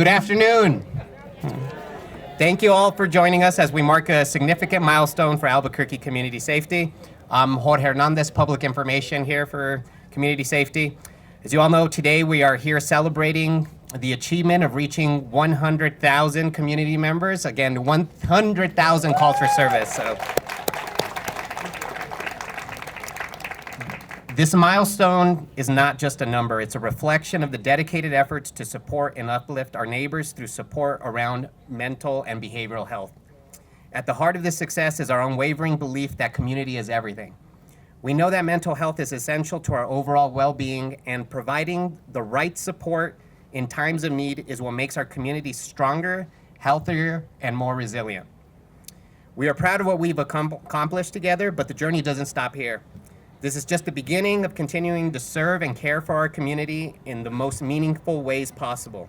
Good afternoon. Thank you all for joining us as we mark a significant milestone for Albuquerque Community Safety. I'm Jorge Hernandez, Public Information here for Community Safety. As you all know, today we are here celebrating the achievement of reaching 100,000 community members. Again, 100,000 calls for service. So this milestone is not just a number, it's a reflection of the dedicated efforts to support and uplift our neighbors through support around mental and behavioral health. At the heart of this success is our unwavering belief that community is everything. We know that mental health is essential to our overall well-being, and providing the right support in times of need is what makes our community stronger, healthier, and more resilient. We are proud of what we've accomplished together, but the journey doesn't stop here. This is just the beginning of continuing to serve and care for our community in the most meaningful ways possible.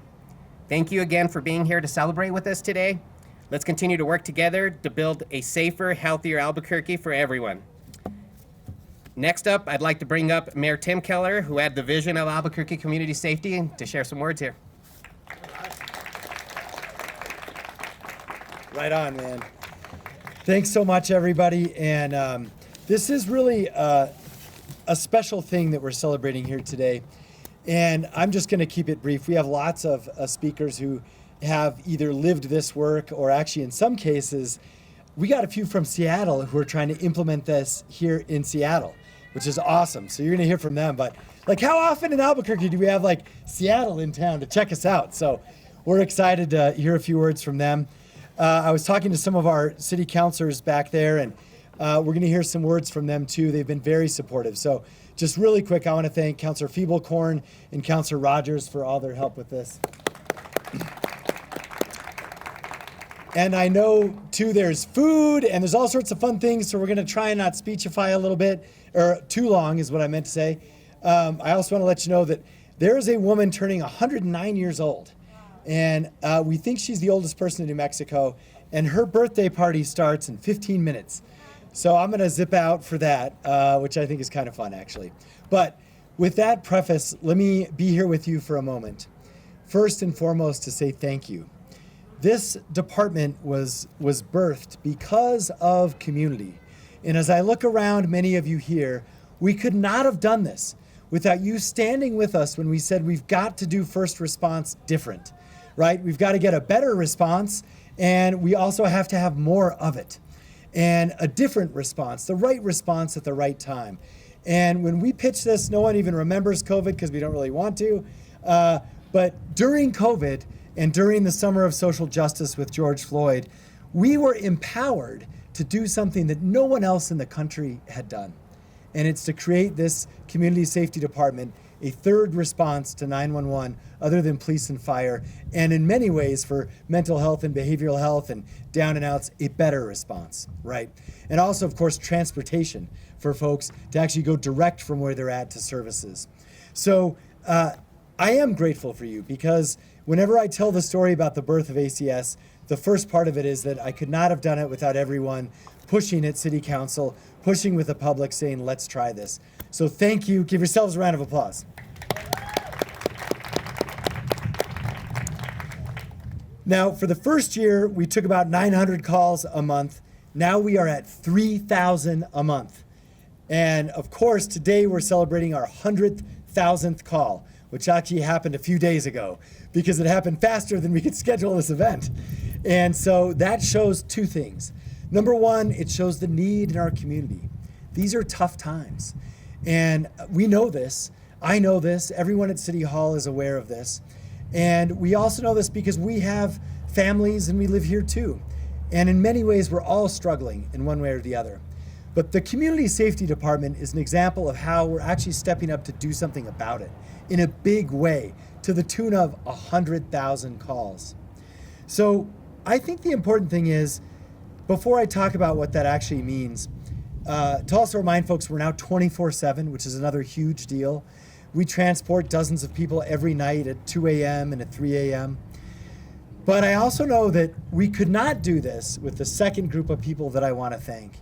Thank you again for being here to celebrate with us today. Let's continue to work together to build a safer, healthier Albuquerque for everyone. Next up, I'd like to bring up Mayor Tim Keller, who had the vision of Albuquerque Community Safety, to share some words here. Right on, man. Thanks so much, everybody. And this is really a special thing that we're celebrating here today. And I'm just going to keep it brief. We have lots of speakers who have either lived this work, or actually in some cases, we got a few from Seattle who are trying to implement this here in Seattle, which is awesome. So you're going to hear from them. But like, how often in Albuquerque do we have like Seattle in town to check us out? So we're excited to hear a few words from them. I was talking to some of our city councilors back there, and we're going to hear some words from them too. They've been very supportive. So just really quick, I want to thank Councilor Feeblecorn and Councilor Rogers for all their help with this. And I know too, there's food and there's all sorts of fun things. So we're going to try and not speechify a little bit, or too long is what I meant to say. I also want to let you know that there is a woman turning 109 years old. And we think she's the oldest person in New Mexico. And her birthday party starts in 15 minutes. So I'm going to zip out for that, which I think is kind of fun, actually. But with that preface, let me be here with you for a moment. First and foremost, to say thank you. This department was birthed because of community. And as I look around many of you here, we could not have done this without you standing with us when we said we've got to do first response different, right? We've got to get a better response, and we also have to have more of it. And a different response, the right response at the right time. And when we pitched this, no one even remembers COVID because we don't really want to. But during COVID and during the summer of social justice with George Floyd, we were empowered to do something that no one else in the country had done. And it's to create this community safety department, a third response to 911 other than police and fire, and in many ways for mental health and behavioral health and down and outs, a better response, right? And also, of course, transportation for folks to actually go direct from where they're at to services. So I am grateful for you, because whenever I tell the story about the birth of ACS, the first part of it is that I could not have done it without everyone pushing at City Council, pushing with the public, saying, let's try this. So thank you. Give yourselves a round of applause. Now, for the first year, we took about 900 calls a month. Now we are at 3,000 a month. And of course, today we're celebrating our 100,000th call, which actually happened a few days ago because it happened faster than we could schedule this event. And so that shows two things. Number one, it shows the need in our community. These are tough times. And we know this. I know this. Everyone at City Hall is aware of this. And we also know this because we have families and we live here too. And in many ways, we're all struggling in one way or the other. But the Community Safety Department is an example of how we're actually stepping up to do something about it in a big way, to the tune of 100,000 calls. So I think the important thing is, before I talk about what that actually means, to also remind folks we're now 24/7, which is another huge deal. We transport dozens of people every night at 2 a.m. and at 3 a.m. But I also know that we could not do this with the second group of people that I want to thank.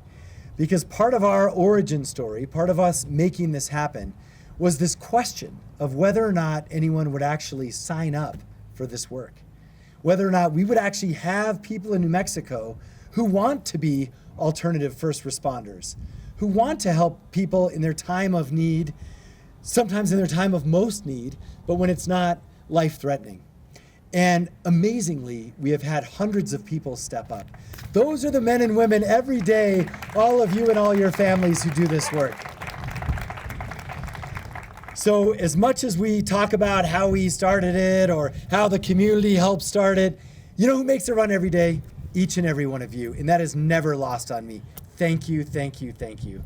Because part of our origin story, part of us making this happen, was this question of whether or not anyone would actually sign up for this work. whether or not we would actually have people in New Mexico who want to be alternative first responders, who want to help people in their time of need, sometimes in their time of most need, but when it's not life-threatening. And amazingly, we have had hundreds of people step up. Those are the men and women every day, all of you and all your families who do this work. So as much as we talk about how we started it or how the community helped start it, you know who makes it run every day? Each and every one of you. And that is never lost on me. Thank you, thank you, thank you.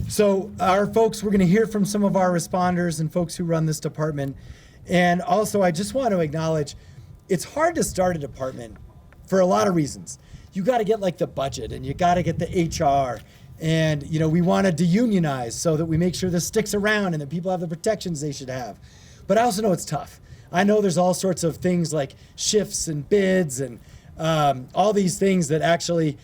So our folks, we're going to hear from some of our responders and folks who run this department. And also, I just want to acknowledge, it's hard to start a department for a lot of reasons. You got to get like the budget, and you got to get the HR, and you know we want to deunionize so that we make sure this sticks around and that people have the protections they should have. But I also know it's tough. I know there's all sorts of things like shifts and bids and all these things that actually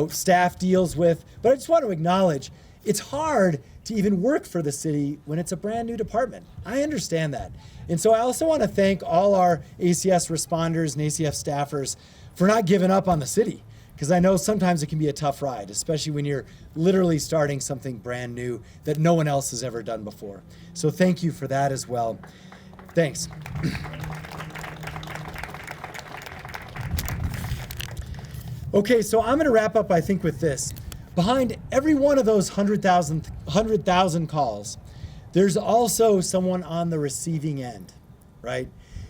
staff deals with. But I just want to acknowledge it's hard to even work for the city when it's a brand new department. I understand that. And so I also want to thank all our ACS responders and ACF staffers for not giving up on the city, because I know sometimes it can be a tough ride, especially when you're literally starting something brand new that no one else has ever done before. So thank you for that as well. Thanks. Okay, so I'm going to wrap up, I think, with this. Behind every one of those 100,000 calls, there's also someone on the receiving end, right?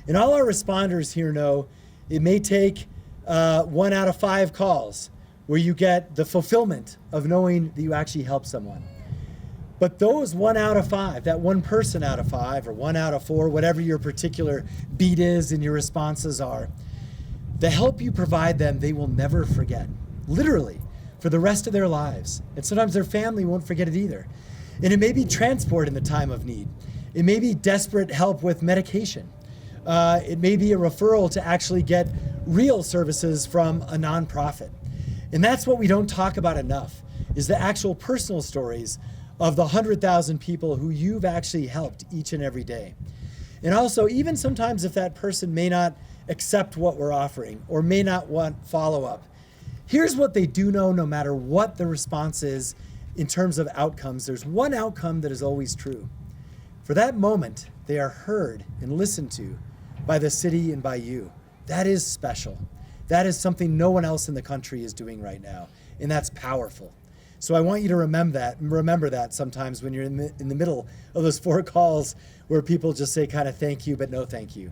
And all our responders here know it may take 1 out of 5 calls where you get the fulfillment of knowing that you actually helped someone. But those 1 out of 5, that one person out of 5 or 1 out of 4, whatever your particular beat is and your responses are, the help you provide them, they will never forget, literally, for the rest of their lives. And sometimes their family won't forget it either. And it may be transport in the time of need. It may be desperate help with medication. It may be a referral to actually get real services from a nonprofit. And that's what we don't talk about enough, is the actual personal stories of the 100,000 people who you've actually helped each and every day. And also, even sometimes if that person may not accept what we're offering or may not want follow-up, here's what they do know no matter what the response is in terms of outcomes. There's one outcome that is always true. For that moment, they are heard and listened to by the city and by you. That is special. That is something no one else in the country is doing right now, and that's powerful. So I want you to remember that sometimes when you're in the middle of those 4 calls where people just say kind of thank you, but no thank you.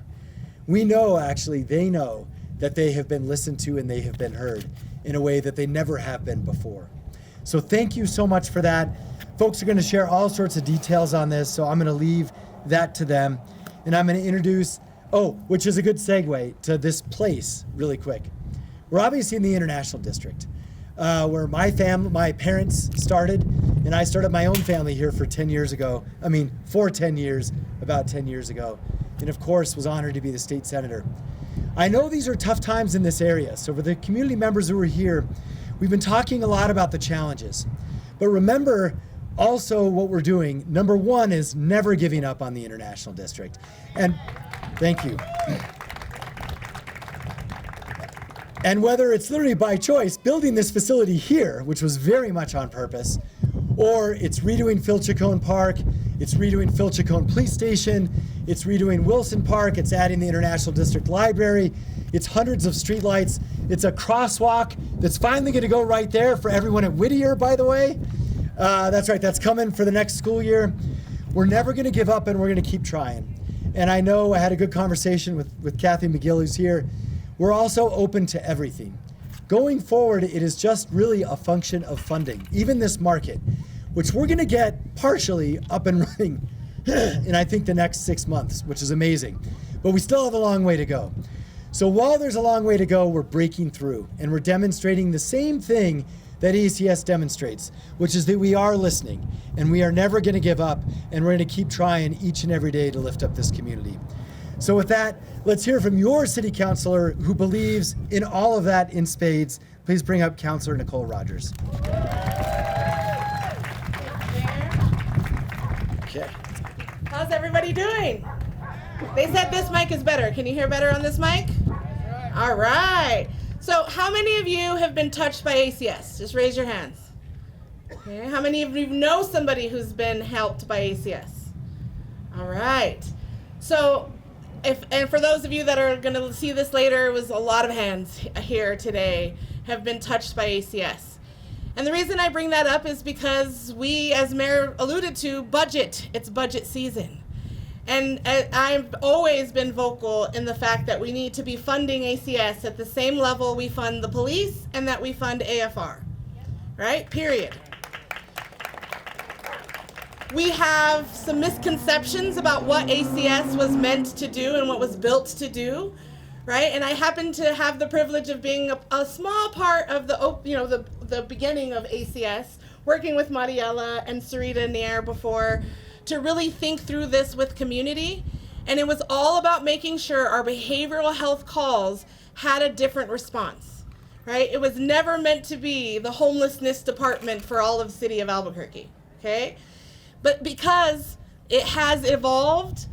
We know, actually, they know that they have been listened to and they have been heard in a way that they never have been before. So thank you so much for that. Folks are going to share all sorts of details on this, so I'm going to leave that to them. And I'm going to introduce, which is a good segue to this place really quick. We're obviously in the International District, where my parents started, and I started my own family here for 10 years ago. For 10 years, about 10 years ago. And of course, was honored to be the state senator. I know these are tough times in this area, so for the community members who are here, we've been talking a lot about the challenges. But remember also what we're doing. Number 1 is never giving up on the International District. And thank you. And whether it's literally by choice, building this facility here, which was very much on purpose, or it's redoing Phil Chacon Park, it's redoing Phil Chacon Police Station, it's redoing Wilson Park, it's adding the International District Library, it's hundreds of streetlights, it's a crosswalk that's finally going to go right there for everyone at Whittier, by the way. That's right, that's coming for the next school year. We're never going to give up, and we're going to keep trying. And I know I had a good conversation with Kathy McGill, who's here. We're also open to everything. Going forward, it is just really a function of funding, even this market, which we're going to get partially up and running in, I think, the next 6 months, which is amazing. But we still have a long way to go. So while there's a long way to go, we're breaking through, and we're demonstrating the same thing that ACS demonstrates, which is that we are listening, and we are never going to give up, and we're going to keep trying each and every day to lift up this community. So with that, let's hear from your city councilor who believes in all of that in spades. Please bring up Councilor Nicole Rogers. Okay. How's everybody doing? They said this mic is better. Can you hear better on this mic? All right. So how many of you have been touched by ACS? Just raise your hands. Okay. How many of you know somebody who's been helped by ACS? All right. So and for those of you that are going to see this later, it was a lot of hands here today have been touched by ACS. And the reason I bring that up is because we, as Mayor alluded to, it's budget season. And I've always been vocal in the fact that we need to be funding ACS at the same level we fund the police and that we fund AFR, right? Period. We have some misconceptions about what ACS was meant to do and what was built to do, right? And I happen to have the privilege of being a small part of the beginning of ACS, working with Mariela and Sarita Nair before, to really think through this with community. And it was all about making sure our behavioral health calls had a different response, right? It was never meant to be the homelessness department for all of the city of Albuquerque, okay? But because it has evolved,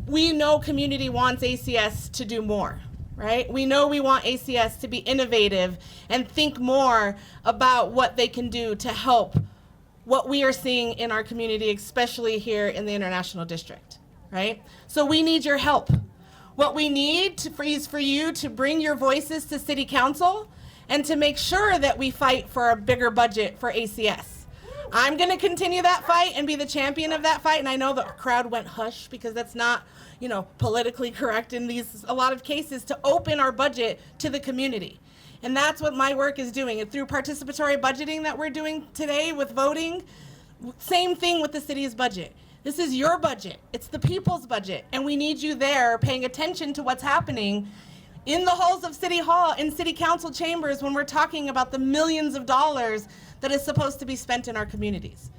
we know community wants ACS to do more, right? We know we want ACS to be innovative and think more about what they can do to help what we are seeing in our community, especially here in the International District, right? So we need your help. What we need is for you to bring your voices to City Council and to make sure that we fight for a bigger budget for ACS. I'm gonna continue that fight and be the champion of that fight, and I know the crowd went hush because that's not, politically correct in a lot of cases, to open our budget to the community. And that's what my work is doing. And through participatory budgeting that we're doing today with voting, same thing with the city's budget. This is your budget. It's the people's budget. And we need you there paying attention to what's happening in the halls of City Hall, in City Council chambers, when we're talking about the millions of dollars that is supposed to be spent in our communities.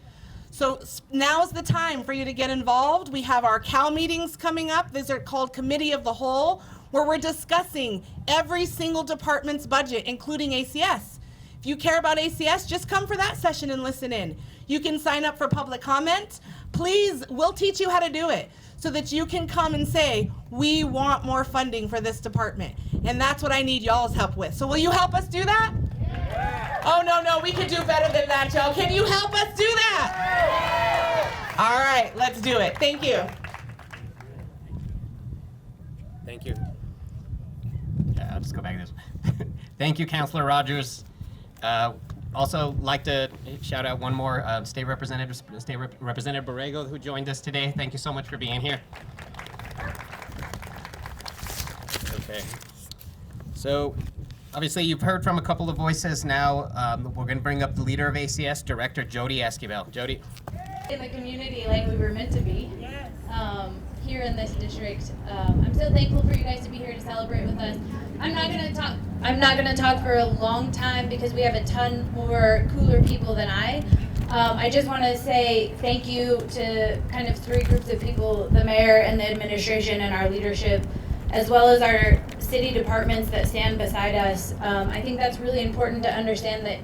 So now's the time for you to get involved. We have our CAL meetings coming up. These are called Committee of the Whole, where we're discussing every single department's budget, including ACS. If you care about ACS, just come for that session and listen in. You can sign up for public comment. Please, we'll teach you how to do it so that you can come and say, we want more funding for this department. And that's what I need y'all's help with. So will you help us do that? Yeah. Oh, no, we could do better than that, y'all. Can you help us do that? Yeah. All right, let's do it. Thank you. Thank you. Yeah, I'll just go back to this. Thank you, Councilor Rogers. Also like to shout out one more State Representative Borrego, who joined us today. Thank you so much for being here. Okay. So obviously you've heard from a couple of voices now. We're going to bring up the leader of ACS, Director Jody Esquivel. Jody. In the community like we were meant to be. Yes. Here in this district. I'm so thankful for you guys to be here to celebrate with us. I'm not gonna talk for a long time because we have a ton more cooler people than I just want to say thank you to kind of three groups of people: the mayor and the administration and our leadership, as well as our city departments that stand beside us. I think that's really important to understand that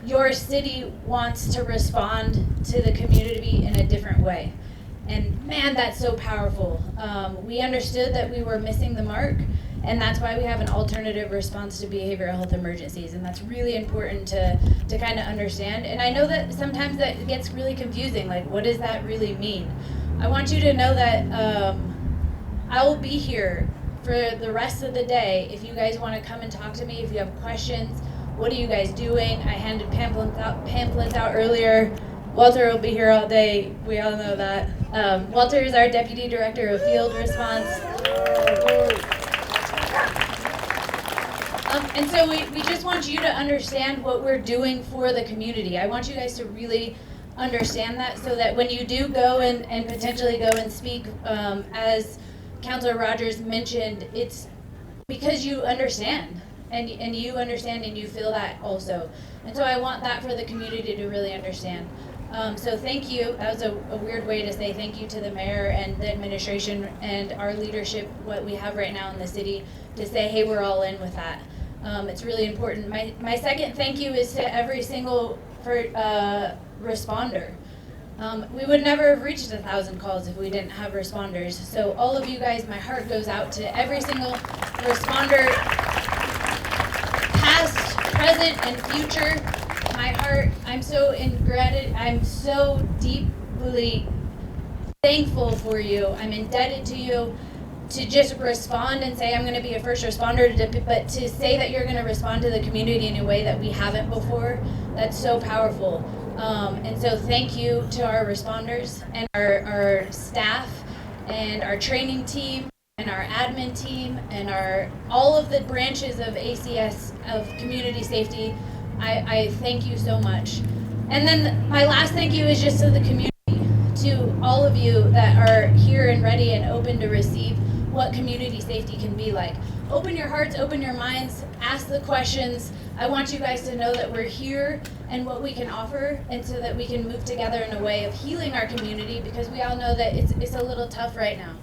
your city wants to respond to the community in a different way. And man, that's so powerful. We understood that we were missing the mark, and that's why we have an alternative response to behavioral health emergencies, and that's really important to kind of understand. And I know that sometimes that gets really confusing, like what does that really mean? I want you to know that I will be here for the rest of the day if you guys want to come and talk to me, if you have questions. What are you guys doing? I handed pamphlets out earlier. Walter will be here all day. We all know that. Walter is our Deputy Director of Field Response. And so we just want you to understand what we're doing for the community. I want you guys to really understand that so that when you do go and potentially go and speak, as Councilor Rogers mentioned, it's because you understand. And you understand and you feel that also. And so I want that for the community to really understand. So thank you. That was a weird way to say thank you to the mayor and the administration and our leadership, what we have right now in the city, to say, hey, we're all in with that. It's really important. My second thank you is to every single responder. We would never have reached 1,000 calls if we didn't have responders. So all of you guys, my heart goes out to every single responder, past, present, and future. My heart, I'm so deeply thankful for you. I'm indebted to you to just respond and say I'm going to be a first responder, but to say that you're going to respond to the community in a way that we haven't before, that's so powerful. And so thank you to our responders and our staff and our training team and our admin team and all of the branches of ACS, of community safety. I thank you so much. And then my last thank you is just to the community, to all of you that are here and ready and open to receive what community safety can be like. Open your hearts, open your minds, ask the questions. I want you guys to know that we're here and what we can offer, and so that we can move together in a way of healing our community, because we all know that it's a little tough right now.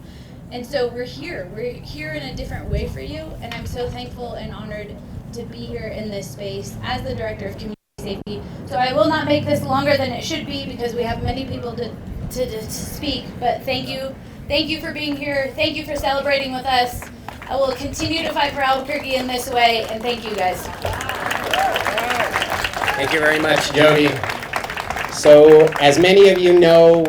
And so we're here in a different way for you, and I'm so thankful and honored to be here in this space as the Director of Community Safety. So I will not make this longer than it should be, because we have many people to speak, but thank you. Thank you for being here. Thank you for celebrating with us. I will continue to fight for Albuquerque in this way, and thank you guys. Thank you very much, Jody. So, as many of you know,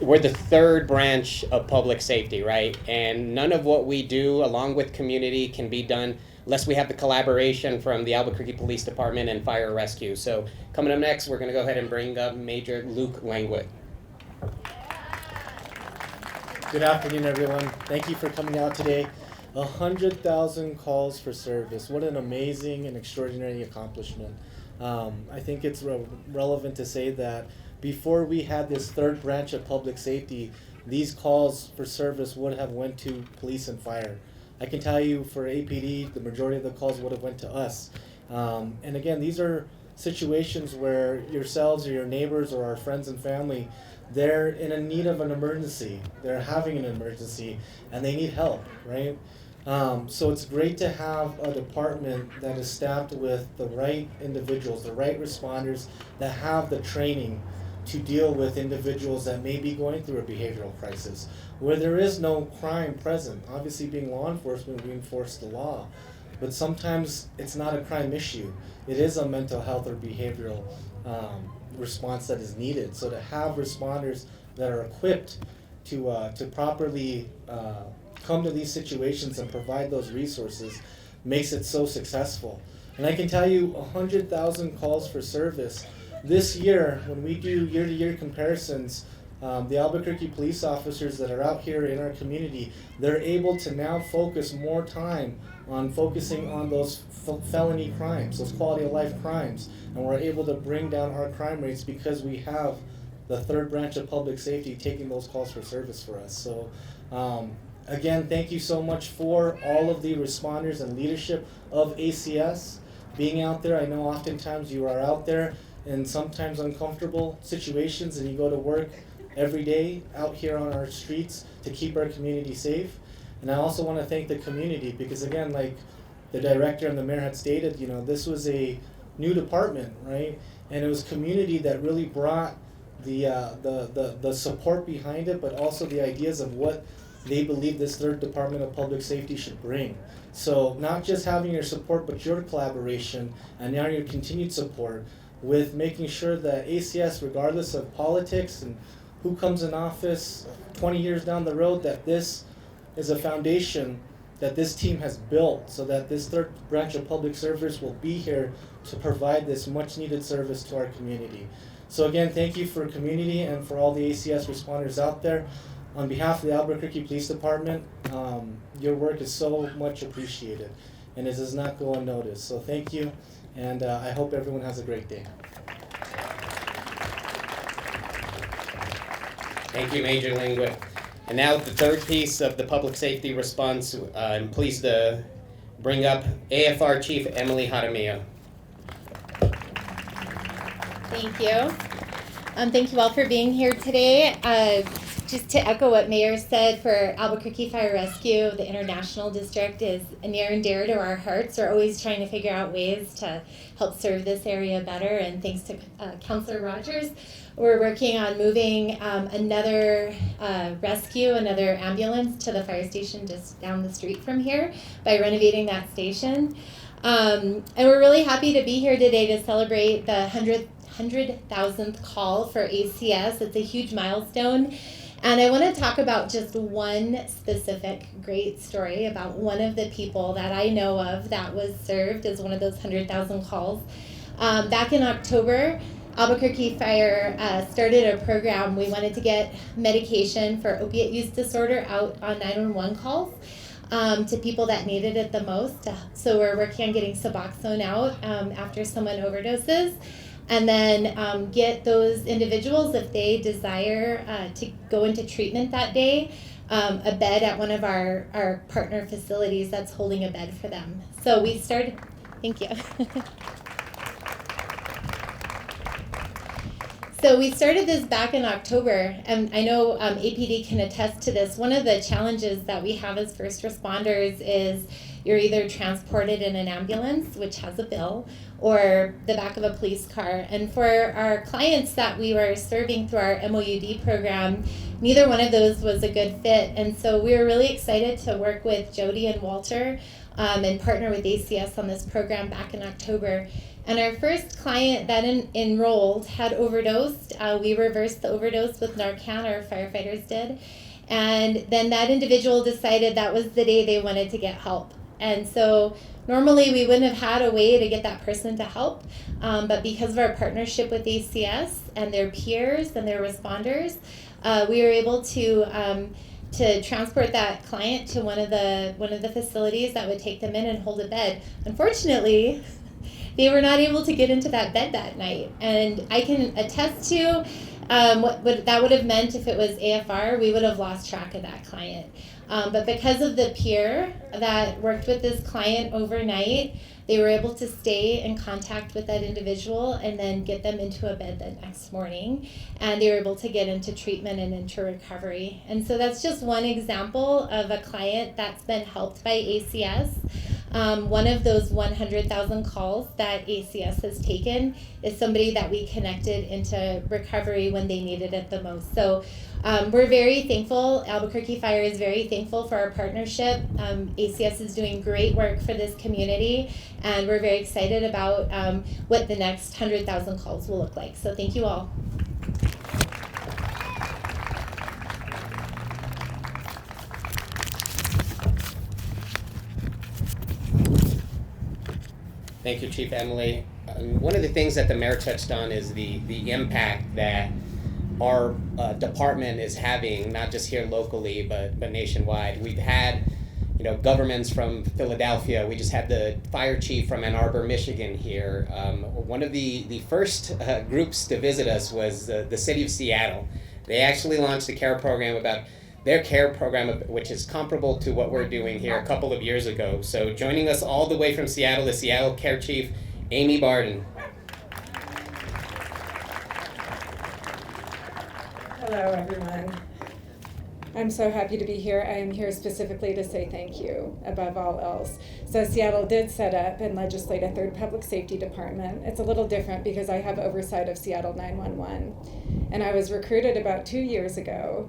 we're the third branch of public safety, right? And none of what we do, along with community, can be done unless we have the collaboration from the Albuquerque Police Department and Fire Rescue. So, coming up next, we're going to go ahead and bring up Major Luke Langwood. Good afternoon, everyone. Thank you for coming out today. 100,000 calls for service. What an amazing and extraordinary accomplishment. I think it's relevant to say that before we had this third branch of public safety, these calls for service would have went to police and fire. I can tell you for APD, the majority of the calls would have went to us. And again, these are situations where yourselves or your neighbors or our friends and family, they're in a need of an emergency. They're having an emergency and they need help, right? So it's great to have a department that is staffed with the right individuals, the right responders that have the training to deal with individuals that may be going through a behavioral crisis, where there is no crime present. Obviously, being law enforcement, we enforce the law, but sometimes it's not a crime issue. It is a mental health or behavioral response that is needed. So to have responders that are equipped to properly come to these situations and provide those resources makes it so successful. And I can tell you 100,000 calls for service. This year, when we do year-to-year comparisons, the Albuquerque police officers that are out here in our community, they're able to now focus more time on focusing on those felony crimes, those quality of life crimes. And we're able to bring down our crime rates because we have the third branch of public safety taking those calls for service for us. So again, thank you so much for all of the responders and leadership of ACS being out there. I know oftentimes you are out there in sometimes uncomfortable situations, and you go to work every day out here on our streets to keep our community safe. And I also want to thank the community, because again, like the director and the mayor had stated, you know, this was a new department, right? And it was community that really brought the support behind it, but also the ideas of what they believe this third department of public safety should bring. So not just having your support, but your collaboration and now your continued support with making sure that ACS, regardless of politics and who comes in office 20 years down the road, that this is a foundation that this team has built so that this third branch of public service will be here to provide this much needed service to our community. So again, thank you for community and for all the ACS responders out there. On behalf of the Albuquerque Police Department, your work is so much appreciated, and it does not go unnoticed. So thank you, and I hope everyone has a great day. Thank you, Major Langwood. And now the third piece of the public safety response, I'm pleased to bring up AFR Chief Emily Jaramillo. Thank you. Thank you all for being here today. Just to echo what Mayor said, for Albuquerque Fire Rescue, the International District is near and dear to our hearts. We're always trying to figure out ways to help serve this area better, and thanks to Councilor Rogers, we're working on moving another rescue, another ambulance to the fire station just down the street from here by renovating that station. And we're really happy to be here today to celebrate the 100,000th call for ACS. It's a huge milestone. And I want to talk about just one specific great story about one of the people that I know of that was served as one of those 100,000 calls. Back in October, Albuquerque Fire started a program. We wanted to get medication for opiate use disorder out on 911 calls. To people that needed it the most. So we're working on getting Suboxone out after someone overdoses, and then get those individuals, if they desire to go into treatment that day, a bed at one of our partner facilities that's holding a bed for them. So we started, thank you. So we started this back in October, and I know APD can attest to this. One of the challenges that we have as first responders is you're either transported in an ambulance, which has a bill, or the back of a police car. And for our clients that we were serving through our MOUD program, neither one of those was a good fit. And so we were really excited to work with Jody and Walter and partner with ACS on this program back in October. And our first client that enrolled had overdosed. We reversed the overdose with Narcan, our firefighters did. And then that individual decided that was the day they wanted to get help. And so normally we wouldn't have had a way to get that person to help, but because of our partnership with ACS and their peers and their responders, we were able to transport that client to one of the facilities that would take them in and hold a bed. Unfortunately, they were not able to get into that bed that night. And I can attest to what that would have meant if it was AFR, we would have lost track of that client. But because of the peer that worked with this client overnight, they were able to stay in contact with that individual and then get them into a bed the next morning. And they were able to get into treatment and into recovery. And so that's just one example of a client that's been helped by ACS. One of those 100,000 calls that ACS has taken is somebody that we connected into recovery when they needed it the most. So we're very thankful. Albuquerque Fire is very thankful for our partnership. ACS is doing great work for this community, and we're very excited about what the next 100,000 calls will look like. So thank you all. Thank you, Chief Emily. One of the things that the mayor touched on is the impact that our department is having, not just here locally, but nationwide. We've had, governments from Philadelphia. We just had the fire chief from Ann Arbor, Michigan here. One of the first groups to visit us was the city of Seattle. They actually launched a care program about their care program, which is comparable to what we're doing here a couple of years ago. So joining us all the way from Seattle, the Seattle Care Chief, Amy Barden. Hello, everyone. I'm so happy to be here. I am here specifically to say thank you, above all else. So Seattle did set up and legislate a third public safety department. It's a little different because I have oversight of Seattle 911. And I was recruited about 2 years ago.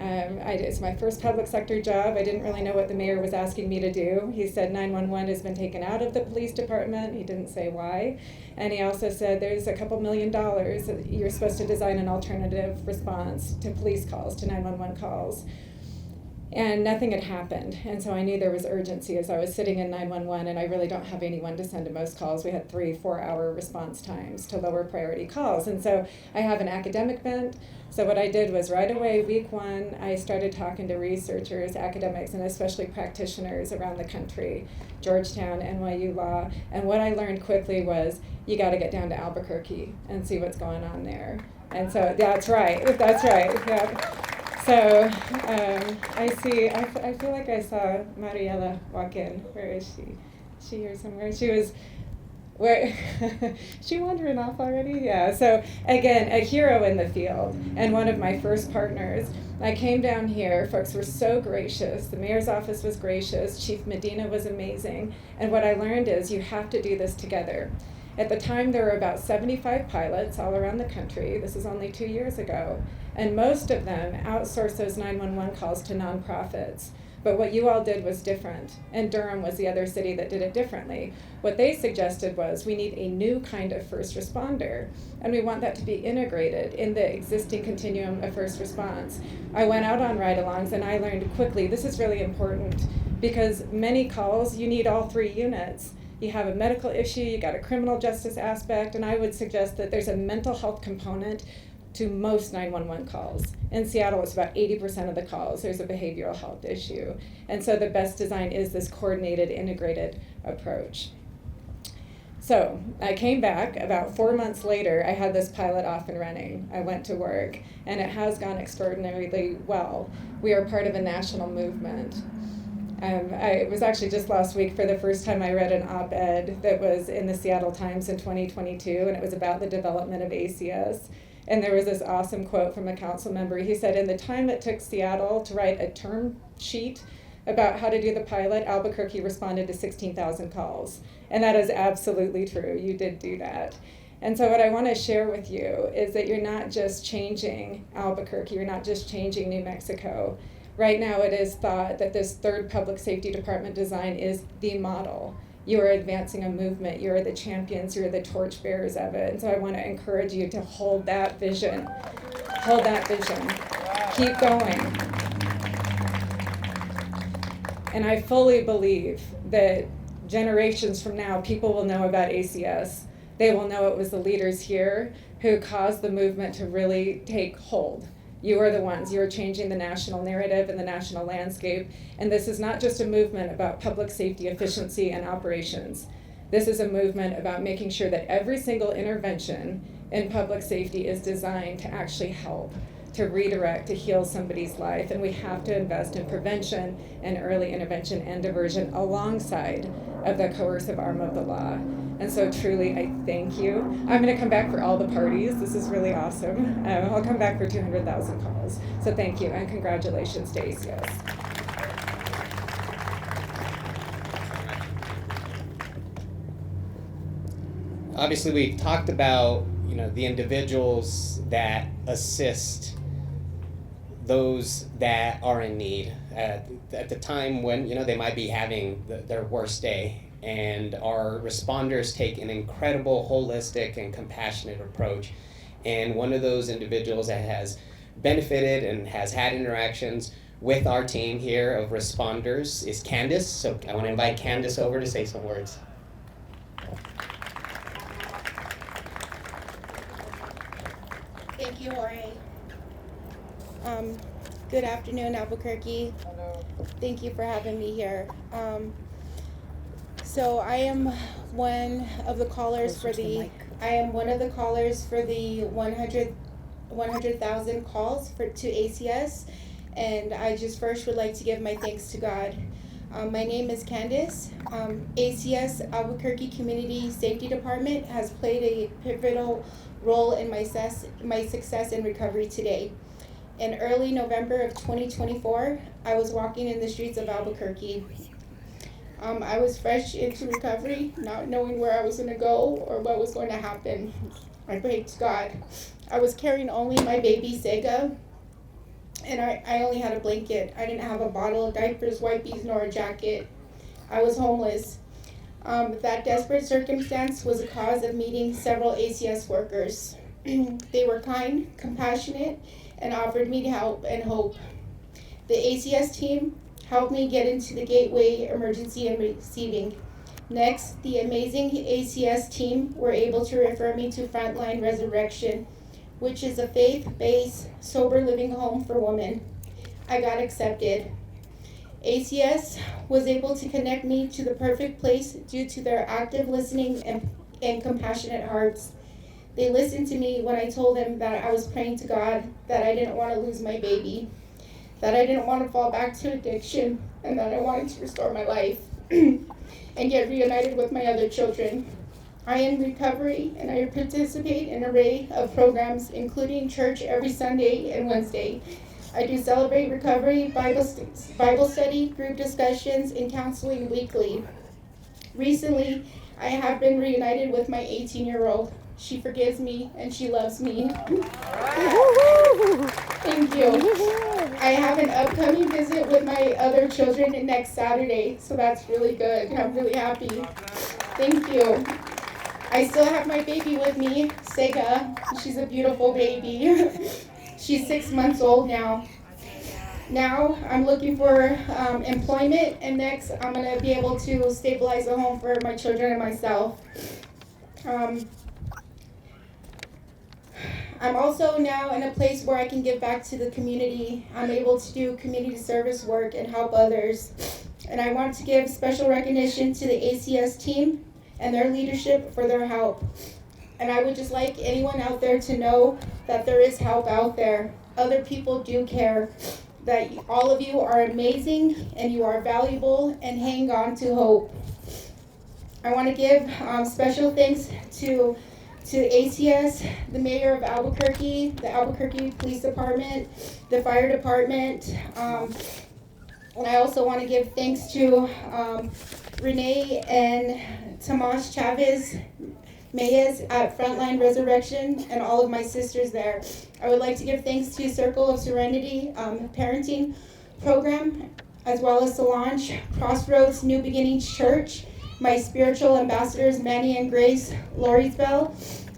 It's my first public sector job. I didn't really know what the mayor was asking me to do. He said 911 has been taken out of the police department. He didn't say why. And he also said there's a couple $1 million that you're supposed to design an alternative response to police calls, to 911 calls. And nothing had happened. And so I knew there was urgency as I was sitting in 911, and I really don't have anyone to send to most calls. We had 3-4 hour response times to lower priority calls. And so I have an academic bent. So what I did was right away, week one, I started talking to researchers, academics, and especially practitioners around the country, Georgetown, NYU Law. And what I learned quickly was you got to get down to Albuquerque and see what's going on there. And so that's right. Yeah. So I feel like I saw Mariela walk in. Where is she? Is she here somewhere? She was Where she wandering off already? Yeah. So again, a hero in the field and one of my first partners. I came down here. Folks were so gracious. The mayor's office was gracious. Chief Medina was amazing. And what I learned is you have to do this together. At the time, there were about 75 pilots all around the country. This is only 2 years ago. And most of them outsourced those 911 calls to nonprofits. But what you all did was different, and Durham was the other city that did it differently. What they suggested was we need a new kind of first responder, and we want that to be integrated in the existing continuum of first response. I went out on ride-alongs, and I learned quickly this is really important because many calls, you need all 3 units. You have a medical issue, you got a criminal justice aspect, and I would suggest that there's a mental health component to most 911 calls. In Seattle, it's about 80% of the calls, there's a behavioral health issue. And so the best design is this coordinated, integrated approach. So I came back, about 4 months later, I had this pilot off and running. I went to work, and it has gone extraordinarily well. We are part of a national movement. It was actually just last week, for the first time, I read an op-ed that was in the Seattle Times in 2022, and it was about the development of ACS. And there was this awesome quote from a council member. He said, in the time it took Seattle to write a term sheet about how to do the pilot, Albuquerque responded to 16,000 calls. And that is absolutely true. You did do that. And so what I want to share with you is that you're not just changing Albuquerque, you're not just changing New Mexico. Right now it is thought that this 3rd public safety department design is the model. You are advancing a movement, you're the champions, you're the torchbearers of it. And so I want to encourage you to hold that vision. Hold that vision. Keep going. And I fully believe that generations from now, people will know about ACS. They will know it was the leaders here who caused the movement to really take hold. You are the ones, you are changing the national narrative and the national landscape. And this is not just a movement about public safety efficiency and operations. This is a movement about making sure that every single intervention in public safety is designed to actually help, to redirect, to heal somebody's life. And we have to invest in prevention and early intervention and diversion alongside of the coercive arm of the law. And so truly, I thank you. I'm going to come back for all the parties. This is really awesome. I'll come back for 200,000 calls. So thank you, and congratulations to ACS. Obviously, we talked about, the individuals that assist those that are in need at the time when, they might be having their worst day. And our responders take an incredible, holistic, and compassionate approach. And one of those individuals that has benefited and has had interactions with our team here of responders is Candace. So I want to invite Candace over to say some words. Thank you, Jorge. Good afternoon, Albuquerque. Hello. Thank you for having me here. So I am one of the callers for the 100,000 calls to ACS, and I just first would like to give my thanks to God. My name is Candace. ACS, Albuquerque Community Safety Department, has played a pivotal role in my success and recovery today. In early November of 2024, I was walking in the streets of Albuquerque. I was fresh into recovery, not knowing where I was going to go or what was going to happen. I prayed to God. I was carrying only my baby Sega, and I only had a blanket. I didn't have a bottle of diapers, wipes, nor a jacket. I was homeless. That desperate circumstance was a cause of meeting several ACS workers. They were kind, compassionate, and offered me help and hope. The ACS team helped me get into the Gateway Emergency and Receiving. Next, the amazing ACS team were able to refer me to Frontline Resurrection, which is a faith-based, sober living home for women. I got accepted. ACS was able to connect me to the perfect place due to their active listening and compassionate hearts. They listened to me when I told them that I was praying to God that I didn't want to lose my baby, that I didn't want to fall back to addiction, and that I wanted to restore my life and get reunited with my other children. I am in recovery and I participate in an array of programs, including church every Sunday and Wednesday. I do celebrate recovery, Bible study, group discussions, and counseling weekly. Recently, I have been reunited with my 18-year-old. She forgives me and she loves me. Thank you. I have an upcoming visit with my other children next Saturday, so that's really good. I'm really happy. Thank you. I still have my baby with me, Sega. She's a beautiful baby. She's 6 months old now. Now I'm looking for employment, and next I'm going to be able to stabilize a home for my children and myself. I'm also now in a place where I can give back to the community. I'm able to do community service work and help others. And I want to give special recognition to the ACS team and their leadership for their help. And I would just like anyone out there to know that there is help out there. Other people do care, that all of you are amazing and you are valuable, and hang on to hope. I want to give special thanks to ACS, the mayor of Albuquerque, the Albuquerque Police Department, the fire department. And I also want to give thanks to Renee and Tomas Chavez Mayes at Frontline Resurrection and all of my sisters there. I would like to give thanks to Circle of Serenity parenting program, as well as Solange, Crossroads New Beginnings Church, my spiritual ambassadors, Manny and Grace Lorisbell.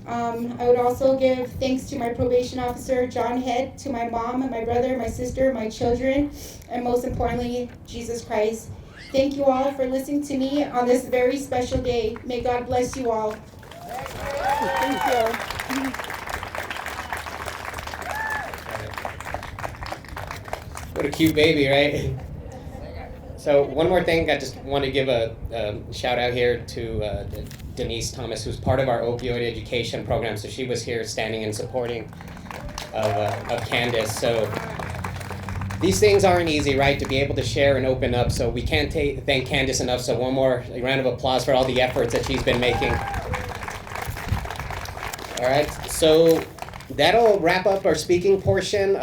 I would also give thanks to my probation officer, John Head, to my mom, my brother, my sister, my children, and most importantly, Jesus Christ. Thank you all for listening to me on this very special day. May God bless you all. Thank you. What a cute baby, right? So one more thing, I just want to give a shout out here to Denise Thomas, who's part of our opioid education program. So she was here standing and supporting of Candace. So these things aren't easy, right, to be able to share and open up. So we can't thank Candace enough. So one more round of applause for all the efforts that she's been making. All right, so that'll wrap up our speaking portion.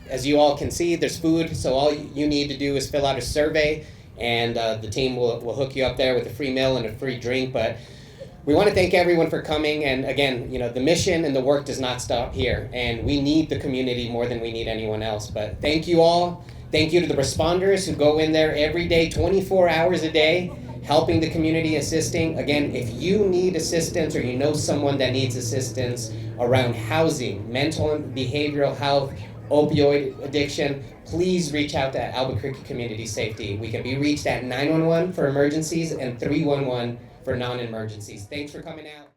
As you all can see, there's food, so all you need to do is fill out a survey, and the team will hook you up there with a free meal and a free drink. But we want to thank everyone for coming, and again, the mission and the work does not stop here, and we need the community more than we need anyone else. But thank you all. Thank you to the responders who go in there every day, 24 hours a day, helping the community, assisting. Again, if you need assistance or you know someone that needs assistance around housing, mental and behavioral health, opioid addiction, please reach out to Albuquerque Community Safety. We can be reached at 911 for emergencies and 311 for non-emergencies. Thanks for coming out.